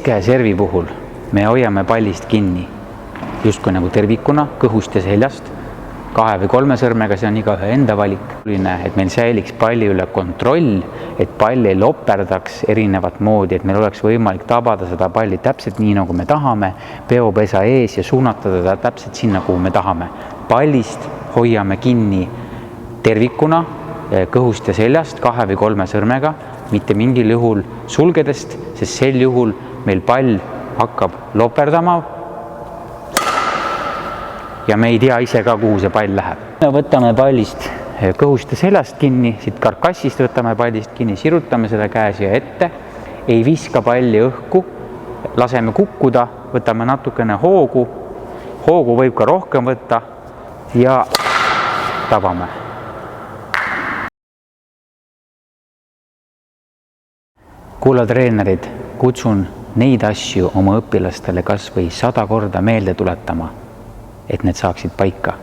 keskkäe servi puhul me hoiame pallist kinni justkui nagu tervikuna, kõhust ja seljast, 2 või 3 sõrmega, see on igaühe enda valik. Et meil säiliks palli üle kontroll, et pall ei loperdaks erinevat moodi, et meil oleks võimalik tabada seda palli täpselt nii, nagu me tahame, peopesa ees ja suunata teda täpselt sinna, kuhu me tahame. Pallist hoiame kinni tervikuna, kõhust ja seljast, 2 või 3 sõrmega, mitte mingil juhul sulgedest, sest sel juhul meil pall hakkab loperdama ja me ei tea ise ka, kuhu see pall läheb. Võtame pallist kõhust ja seljast kinni, siit karkassist võtame pallist kinni, sirutame seda käe siia ette, ei viska palli õhku, laseme kukkuda, võtame natukene hoogu võib ka rohkem võtta ja tabame. Kulla treenerid, kutsun neid asju oma õpilastele kas või 100 korda meelde tuletama, et need saaksid paika.